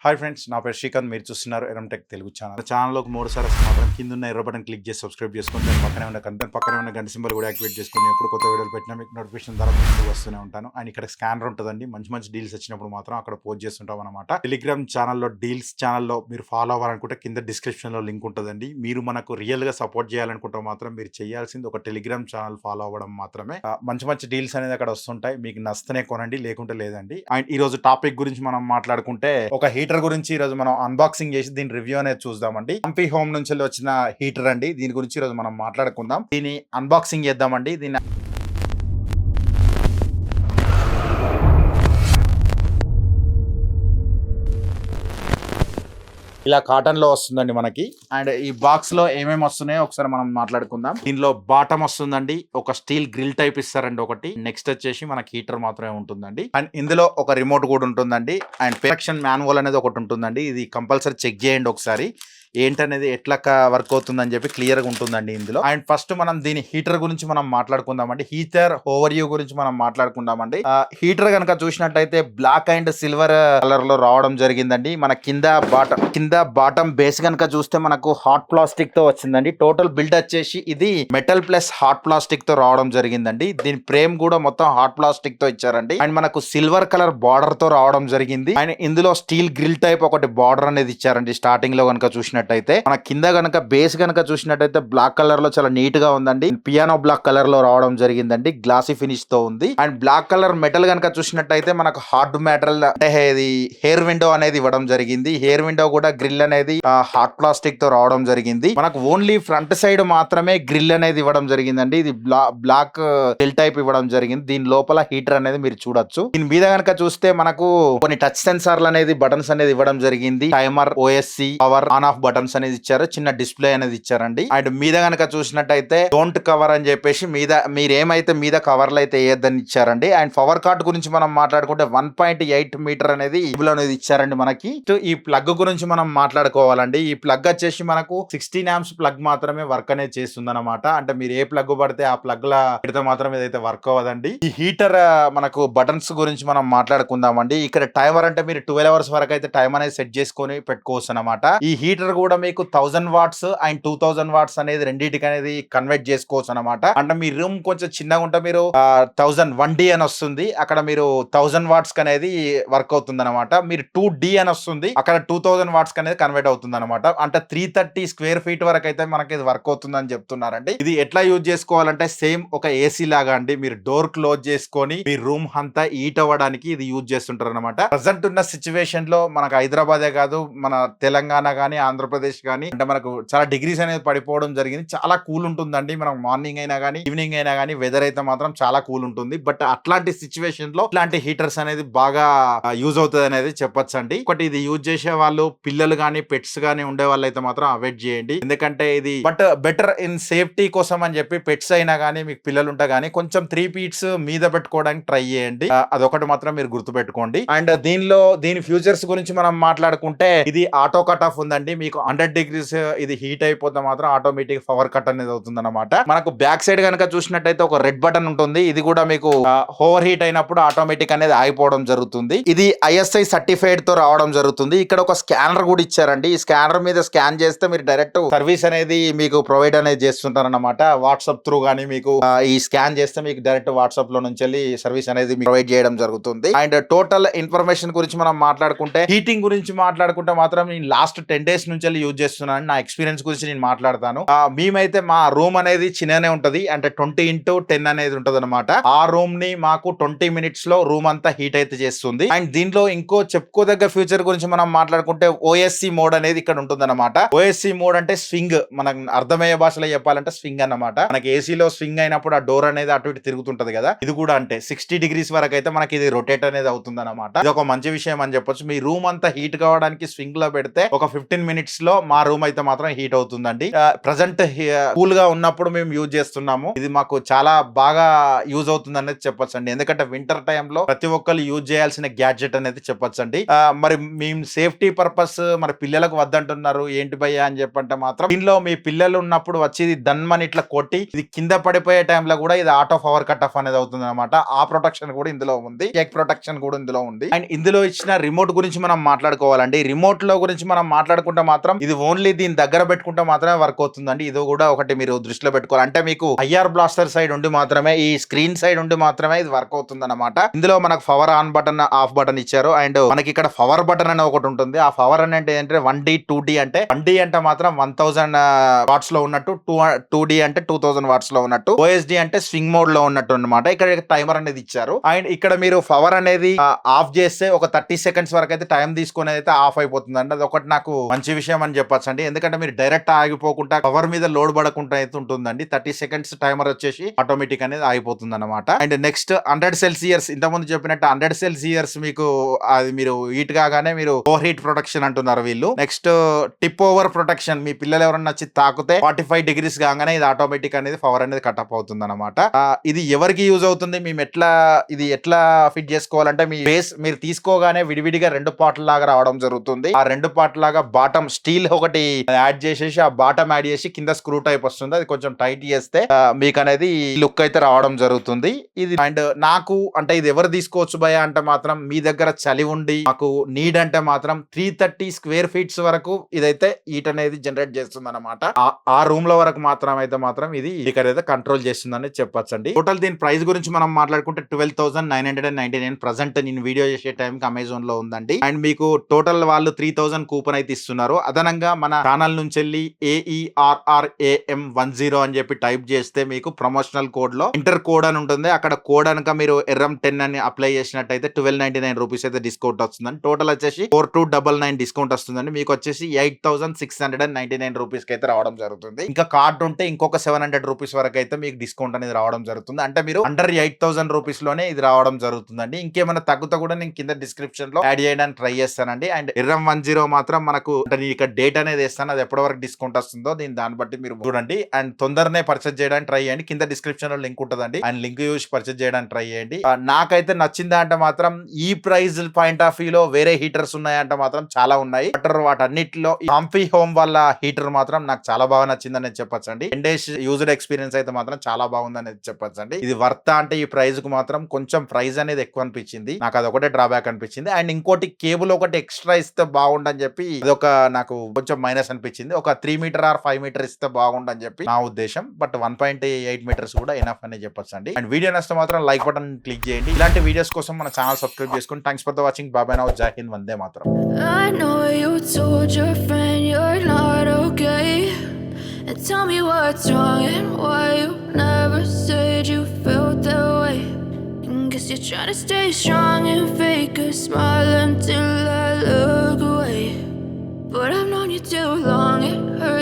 Hi friends, నా పేరు శ్రీకాంత్. మీరు చూస్తున్నారు ఎరంటెక్ తెలుగు ఛానల్. ఛానల్లోకి మూడుసారి మాత్రం కింద ఉన్న ఎర్ర బటన్ క్లిక్ చేసి సబ్స్క్రైబ్ చేసుకొని పక్కనే ఉన్న గంట సింబల్ కూడా యాక్టివేట్ చేసుకొని ఎప్పుడు కొత్త వీడియోలు పెట్టినా మీకు నోటిఫికేషన్ ద్వారా ముందుకు వస్తూనే ఉంటాను. అండ్ ఇక్కడ స్కానర్ ఉంటుందండి. మంచి మంచి డీల్స్ వచ్చినప్పుడు మాత్రం అక్కడ పోస్ట్ చేస్తుంటాం అనమాట. టెలిగ్రామ్ ఛానల్లో డీల్స్ ఛానల్లో మీరు ఫాలో అవ్వాలనుకుంటే కింద డిస్క్రిప్షన్లో లింక్ ఉంటుందండి. మీరు మనకు రియల్గా సపోర్ట్ చేయాలనుకుంటే మాత్రం మీరు చేయాల్సింది ఒక టెలిగ్రామ్ ఛానల్ ఫాలో అవ్వడం మాత్రమే. మంచి మంచి డీల్స్ అనేది అక్కడ వస్తుంటాయి. మీకు నచ్చితేనే కొనండి, లేకుంటే లేదండి. అండ్ ఈ రోజు టాపిక్ గురించి మనం మాట్లాడుకుంటే ఒక హీటర్ గురించి ఈ రోజు మనం అన్బాక్సింగ్ చేసి దీని రివ్యూ అనేది చూద్దామండి. ఎంపీ హోమ్ నుంచి వచ్చిన హీటర్ అండి. దీని గురించి ఈ రోజు మనం మాట్లాడుకుందాం. దీన్ని అన్బాక్సింగ్ చేద్దామండి. దీన్ని ఇలా కాటన్ లో వస్తుందండి మనకి. అండ్ ఈ బాక్స్ లో ఏమేమి వస్తున్నాయో ఒకసారి మనం మాట్లాడుకుందాం. దీనిలో బాటమ్ వస్తుందండి, ఒక స్టీల్ గ్రిల్ టైప్ ఇస్తారండి ఒకటి. నెక్స్ట్ వచ్చేసి మనకి హీటర్ మాత్రమే ఉంటుందండి. అండ్ ఇందులో ఒక రిమోట్ కూడా ఉంటుందండి. అండ్ ప్రొటెక్షన్ మాన్యువల్ అనేది ఒకటి ఉంటుందండి. ఇది కంపల్సరీ చెక్ చేయండి ఒకసారి, ఏంటనేది ఎట్లా వర్క్ అవుతుందని చెప్పి క్లియర్ గా ఉంటుందండి ఇందులో. అండ్ ఫస్ట్ మనం దీని హీటర్ గురించి మనం మాట్లాడుకుందామండి. హీటర్ ఓవర్ వ్యూ గురించి మనం మాట్లాడుకుందామండి. హీటర్ కనుక చూసినట్టయితే బ్లాక్ అండ్ సిల్వర్ కలర్ లో రావడం జరిగిందండి. మన కింద బాటమ్ బేస్ కనుక చూస్తే మనకు హాట్ ప్లాస్టిక్ తో వచ్చిందండి. టోటల్ బిల్డ్ వచ్చేసి ఇది మెటల్ ప్లస్ హాట్ ప్లాస్టిక్ తో రావడం జరిగిందండి. దీని ఫ్రేమ్ కూడా మొత్తం హాట్ ప్లాస్టిక్ తో ఇచ్చారండి. అండ్ మనకు సిల్వర్ కలర్ బార్డర్ తో రావడం జరిగింది. అండ్ ఇందులో స్టీల్ గ్రిల్ టైప్ ఒకటి బార్డర్ అనేది ఇచ్చారండి. స్టార్టింగ్ లో కనుక చూసినట్టయితే మన కింద గనక బేస్ గనక చూసినట్టయితే బ్లాక్ కలర్ లో చాలా నీట్ గా ఉందండి. పియానో బ్లాక్ కలర్ లో రావడం జరిగిందండి. గ్లాసీ ఫినిష్ తో ఉంది. అండ్ బ్లాక్ కలర్ మెటల్ గనక చూసినట్టయితే మనకు హార్డ్ మెటల్ అంటే ఇది హెయిర్ విండో అనేది ఇవ్వడం జరిగింది. హెయిర్ విండో కూడా గ్రిల్ అనేది హాట్ ప్లాస్టిక్ తో రావడం జరిగింది. మనకు ఓన్లీ ఫ్రంట్ సైడ్ మాత్రమే గ్రిల్ అనేది ఇవ్వడం జరిగిందండి. ఇది బ్లాక్ గ్రిల్ టైప్ ఇవ్వడం జరిగింది. దీని లోపల హీటర్ అనేది మీరు చూడొచ్చు. దీని మీద గనక చూస్తే మనకు కొన్ని టచ్ సెన్సార్లు అనేది బటన్స్ అనేది ఇవ్వడం జరిగింది. Timer, OSC, power, on off buttons అనేది ఇచ్చారు. చిన్న డిస్ప్లే అనేది ఇచ్చారండి. అండ్ మీద గనక చూసినట్టయితే డోంట్ కవర్ అని చెప్పేసి మీరేమైతే మీద కవర్లు అయితే వేయద్దని ఇచ్చారండి. అండ్ పవర్ కార్డ్ గురించి మనం మాట్లాడుకుంటే 1.8 మీటర్ అనేది అనేది ఇచ్చారండి మనకి. ఈ ప్లగ్ గురించి మనం మాట్లాడుకోవాలండి. ఈ ప్లగ్ వచ్చేసి మనకు 16 ఆంప్స్ ప్లగ్ మాత్రమే వర్క్ అనేది చేస్తుంది అనమాట. అంటే మీరు ఏ ప్లగ్ పడితే ఆ ప్లగ్ లా పెడితే మాత్రం ఇదైతే వర్క్ అవ్వదండి. ఈ హీటర్ మనకు బటన్స్ గురించి మనం మాట్లాడుకుందామండి. ఇక్కడ టైమర్ అంటే మీరు 12 అవర్స్ వరకు అయితే టైం అనేది సెట్ చేసుకొని పెట్టుకోవచ్చు అనమాట. ఈ హీటర్ కూడా మీకు 1000 వాట్స్ అండ్ 2000 వాట్స్ అనేది రెండింటికి అనేది కన్వర్ట్ చేసుకోవచ్చు అనమాట. అంటే మీ రూమ్ కొంచెం చిన్నగా ఉంటే మీరు 1001D అని వస్తుంది, అక్కడ మీరు 1000 వాట్స్ అనేది వర్క్ అవుతుంది అనమాట. మీరు 2D అని వస్తుంది, అక్కడ 2000 వాట్స్ అనేది కన్వర్ట్ అవుతుంది అనమాట. అంటే 330 స్క్వేర్ ఫీట్ వరకు అయితే మనకి ఇది వర్క్ అవుతుంది అని చెప్తున్నారండి. ఇది ఎట్లా యూజ్ చేసుకోవాలంటే సేమ్ ఒక ఏసీ లాగా అండి. మీరు డోర్ క్లోజ్ చేసుకొని మీ రూమ్ అంతా హీట్ అవ్వడానికి ఇది యూజ్ చేస్తుంటారు అనమాట. ప్రజెంట్ ఉన్న సిచ్యువేషన్ లో మనకు హైదరాబాదే కాదు, మన తెలంగాణ గానీ ఆంధ్రప్రదేశ్ గానీ అంటే మనకు చాలా డిగ్రీస్ అనేది పడిపోవడం జరిగింది. చాలా కూల్ ఉంటుందండి. మనం మార్నింగ్ అయినా కానీ ఈవినింగ్ అయినా కానీ వెదర్ అయితే మాత్రం చాలా కూల్ ఉంటుంది. బట్ అట్లాంటి సిచ్యువేషన్ లో ఇట్లాంటి హీటర్స్ అనేది బాగా యూజ్ అవుతుంది అనేది చెప్పొచ్చండి. ఒకటి ఇది యూజ్ చేసే వాళ్ళు పిల్లలు కానీ పెట్స్ కానీ ఉండే వాళ్ళు అయితే మాత్రం అవాయిడ్ చేయండి. ఎందుకంటే ఇది బట్ బెటర్ ఇన్ సేఫ్టీ కోసం అని చెప్పి పెట్స్ అయినా కానీ మీకు పిల్లలు ఉంటే కానీ కొంచెం 3 ఫీట్స్ మీద పెట్టుకోవడానికి ట్రై చేయండి. అదొకటి మాత్రం మీరు గుర్తు పెట్టుకోండి. అండ్ దీని ఫ్యూచర్స్ గురించి మనం మాట్లాడుకుంటే ఇది ఆటో కట్ ఆఫ్ ఉందండి. మీకు 100 డిగ్రీస్ ఇది హీట్ అయిపోతే మాత్రం ఆటోమేటిక్ పవర్ కట్ అనేది అవుతుంది అనమాట. మనకు బ్యాక్ సైడ్ కనుక చూసినట్టయితే ఒక రెడ్ బటన్ ఉంటుంది. ఇది కూడా మీకు ఓవర్ హీట్ అయినప్పుడు ఆటోమేటిక్ అనేది ఆగిపోవడం జరుగుతుంది. ఇది ISI సర్టిఫైడ్ తో రావడం జరుగుతుంది. ఇక్కడ ఒక స్కానర్ కూడా ఇచ్చారండి. ఈ స్కానర్ మీద స్కాన్ చేస్తే మీరు డైరెక్ట్ సర్వీస్ అనేది మీకు ప్రొవైడ్ అనేది చేస్తుంటారు అనమాట. వాట్సాప్ త్రూ గానీ మీకు ఈ స్కాన్ చేస్తే మీకు డైరెక్ట్ వాట్సాప్ లో నుంచి సర్వీస్ అనేది ప్రొవైడ్ చేయడం జరుగుతుంది. అండ్ టోటల్ ఇన్ఫర్మేషన్ గురించి మనం మాట్లాడుకుంటే హీటింగ్ గురించి మాట్లాడుకుంటే మాత్రం నేను లాస్ట్ 10 days నుంచి యూజ్ చేస్తున్నాను. నా ఎక్స్పీరియన్స్ గురించి నేను మాట్లాడతాను. మేమైతే మా రూమ్ అనేది చిన్ననే ఉంటది, అంటే 20x10 అనేది ఉంటది అనమాట. ఆ రూమ్ ని మాకు 20 minutes లో రూమ్ అంతా హీట్ అయితే చేస్తుంది. అండ్ దీంట్లో ఇంకో చెప్పుకోదగ్గ ఫ్యూచర్ గురించి మనం మాట్లాడుకుంటే OSC మోడ్ అనేది ఇక్కడ ఉంటుంది అనమాట. OSC మోడ్ అంటే స్వింగ్, మనకు అర్థమయ్యే భాషలో చెప్పాలంటే స్వింగ్ అన్నమాట. మనకి ఏసీలో స్వింగ్ అయినప్పుడు ఆ డోర్ అనేది అటు ఇటు తిరుగుతుంటది కదా, ఇది కూడా అంటే 60 degrees వరకు అయితే మనకి ఇది రొటేట్ అనేది అవుతుంది అనమాట. ఇది ఒక మంచి విషయం అని చెప్పొచ్చు. మీ రూమ్ అంతా హీట్ కావడానికి స్వింగ్ లో పెడితే ఒక 15 minutes లో మా రూమ్ అయితే మాత్రం హీట్ అవుతుందండి. ప్రజెంట్ కూల్ గా ఉన్నప్పుడు మేము యూజ్ చేస్తున్నాము. ఇది మాకు చాలా బాగా యూజ్ అవుతుంది అనేది చెప్పొచ్చండి. ఎందుకంటే వింటర్ టైంలో ప్రతి ఒక్కరు యూజ్ చేయాల్సిన గ్యాడ్జెట్ అనేది చెప్పొచ్చండి. మరి మేము సేఫ్టీ పర్పస్ మరి పిల్లలకు వద్దంటున్నారు ఏంటి భయ్యా అని చెప్పంటే మాత్రం దీనిలో మీ పిల్లలు ఉన్నప్పుడు వచ్చి ఇది దన్మని ఇట్లా కొట్టి ఇది కింద పడిపోయే టైంలో కూడా ఇది ఆటో పవర్ కట్ ఆఫ్ అనేది అవుతుంది అనమాట. ఆ ప్రొటెక్షన్ కూడా ఇందులో ఉంది, కేక్ ప్రొటెక్షన్ కూడా ఇందులో ఉంది. అండ్ ఇందులో ఇచ్చిన రిమోట్ గురించి మనం మాట్లాడుకోవాలండి. రిమోట్ లో గురించి మనం మాట్లాడుకుంటే మాత్రం ఇది ఓన్లీ దీని దగ్గర పెట్టుకుంటే మాత్రమే వర్క్ అవుతుందండి. ఇది కూడా ఒకటి మీరు దృష్టిలో పెట్టుకోవాలి. అంటే మీకు ఐఆర్ బ్లాస్టర్ సైడ్ ఉండి మాత్రమే, ఈ స్క్రీన్ సైడ్ ఉండి మాత్రమే ఇది వర్క్ అవుతుంది అనమాట. ఇందులో మనకు power on button, of button ఇచ్చారు. అండ్ మనకి ఇక్కడ పవర్ బటన్ అనే ఒకటి ఉంటుంది. ఆ పవర్ అంటే ఏంటంటే 1D 2D అంటే 1D అంటే మాత్రం 1000 వాట్స్ లో ఉన్నట్టు, 2D అంటే 2000 వాట్స్ లో ఉన్నట్టు, OSD అంటే స్వింగ్ మోడ్ లో ఉన్నట్టు అనమాట. ఇక్కడ టైమర్ అనేది ఇచ్చారు. అండ్ ఇక్కడ మీరు పవర్ అనేది ఆఫ్ చేస్తే ఒక 30 సెకండ్స్ వరకు అయితే టైం తీసుకుని అయితే ఆఫ్ అయిపోతుంది అండి. అది ఒకటి నాకు మంచి విషయం అని చెప్పొచ్చు అండి. ఎందుకంటే మీరు డైరెక్ట్ ఆగిపోకుండా పవర్ మీద లోడ్ పడకుండా అయితే ఉంటుందండి. 30 సెకండ్స్ టైమర్ వచ్చేసి ఆటోమేటిక్ అనేది ఆగిపోతుంది అనమాట. అండ్ నెక్స్ట్ 100 సెల్సియస్, ఇంతకుముందు చెప్పినట్టు 100 సెల్సియస్ మీకు అది మీరు హీట్ కాగానే మీరు ఓవర్ హీట్ ప్రొటెక్షన్ అంటున్నారు వీళ్ళు. నెక్స్ట్ టిప్ ఓవర్ ప్రొటెక్షన్, మీ పిల్లలు ఎవరన్నా వచ్చి తాకితే 45 డిగ్రీస్ కాగానే ఇది ఆటోమేటిక్ అనేది పవర్ అనేది కట్ ఆఫ్ అవుతుంది అనమాట. ఇది ఎవరికి యూజ్ అవుతుంది, మేము ఎట్లా ఫిట్ చేసుకోవాలంటే మీ బేస్ మీరు తీసుకోగానే విడివిడిగా 2 పార్ట్ లాగా రావడం జరుగుతుంది. ఆ 2 పార్ట్ లాగా బాటమ్ స్టీల్ ఒకటి యాడ్ చేసేసి ఆ బాటమ్ యాడ్ చేసి కింద స్క్రూ టైప్ వస్తుంది. అది కొంచెం టైట్ చేస్తే మీకు అనేది లుక్ అయితే రావడం జరుగుతుంది. ఇది అండ్ నాకు అంటే ఇది ఎవరు తీసుకోవచ్చు భయ అంటే మాత్రం మీ దగ్గర చలి ఉండి మాకు నీడ్ అంటే మాత్రం 330 స్క్వేర్ ఫీట్స్ వరకు ఇదైతే హీట్ అనేది జనరేట్ చేస్తుంది అనమాట. ఆ రూమ్ లో వరకు మాత్రం ఇది అయితే కంట్రోల్ చేస్తుందని చెప్పొచ్చండి. టోటల్ దీని ప్రైస్ గురించి మనం మాట్లాడుకుంటే 12,999 ప్రజెంట్ నేను వీడియో చేసే టైంకి అమెజాన్ లో ఉందండి. అండ్ మీకు టోటల్ వాళ్ళు 3000 కూపన్ అయితే ఇస్తున్నారు. అదనంగా మన ఛానల్ నుంచి వెళ్ళి AERRAM10 అని చెప్పి టైప్ చేస్తే మీకు ప్రమోషనల్ కోడ్ లో ఇంటర్ కోడ్ అని ఉంటుంది. అక్కడ కోడ్ అనక మీరు ఎర్రం10 అని అప్లై చేసినట్టయితే 1299 రూపీస్ అయితే డిస్కౌంట్ వస్తుందండి. టోటల్ వచ్చేసి 4299 డిస్కౌంట్ వస్తుందండి. మీకు వచ్చేసి 8699 రూపీస్ కి అయితే రావడం జరుగుతుంది. ఇంకా కార్డ్ ఉంటే ఇంకొక 700 రూపీస్ వరకు అయితే మీకు డిస్కౌంట్ అనేది రావడం జరుగుతుంది. అంటే మీరు అండర్ 8000 రూపీస్ లోనే ఇది రావడం జరుగుతుందండి. ఇంకేమైనా తగ్గుతా కూడా నేను కింద డిస్క్రిప్షన్ లో యాడ్ చేయడానికి ట్రై చేస్తానండి. అండ్ ఎర్రం10 మాత్రం మనకు ఇక్కడ డేట్ అనేది వేస్తాను, అది ఎప్పటి వరకు డిస్కౌంట్ వస్తుందో దాన్ని బట్టి మీరు చూడండి. అండ్ తొందరనే పర్చేజ్ చేయడానికి ట్రై చేయండి. కింద డిస్క్రిప్షన్ లో లింక్ ఉంటుందండి. అండ్ లింక్ చూసి పర్చేజ్ చేయడానికి ట్రై చేయండి. నాకైతే నచ్చిందా అంటే మాత్రం ఈ ప్రైస్ పాయింట్ ఆఫ్ వ్యూ లో వేరే హీటర్స్ ఉన్నాయంటే మాత్రం చాలా ఉన్నాయి. బట్ వాటన్నిటిలో కాంఫీ హోమ్ వాళ్ళ హీటర్ మాత్రం నాకు చాలా బాగా నచ్చిందని చెప్పొచ్చండి. 10 డేస్ యూజర్ ఎక్స్పీరియన్స్ అయితే మాత్రం చాలా బాగుందని చెప్పొచ్చండి. ఇది వర్త్ అంటే ఈ ప్రైస్ కు మాత్రం కొంచెం ప్రైస్ అనేది ఎక్కువ అనిపించింది నాకు, అది ఒకటే డ్రాబ్యాక్ అనిపించింది. అండ్ ఇంకోటి కేబుల్ ఒకటి ఎక్స్ట్రా ఇస్తే బాగుండని చెప్పి అదొక నాకు కొంచెం మైనస్ అనిపించింది. ఒక 3 మీటర్ ఆర్ 5 మీటర్ ఇస్తే బాగుండని చెప్పి నా ఉద్దేశం. బట్ 1.8 మీటర్స్ కూడా ఎనఫ్ అని చెప్పొచ్చండి. అండ్ వీడియో నచ్చితే మాత్రం లైక్ బటన్ క్లిక్ చేయండి. ఇలాంటి వీడియోస్ కోసం మన ఛానల్ సబ్స్క్రైబ్ చేసుకోండి. Thanks for the watching. బాబాయ్ నౌ, జై Hind, Vande Mataram. I know you told your friend you're not okay, and tell me what's wrong and why you never said you felt that way. Guess you're trying to stay strong and fake a smile until I look away, but I've known you too long, it hurts.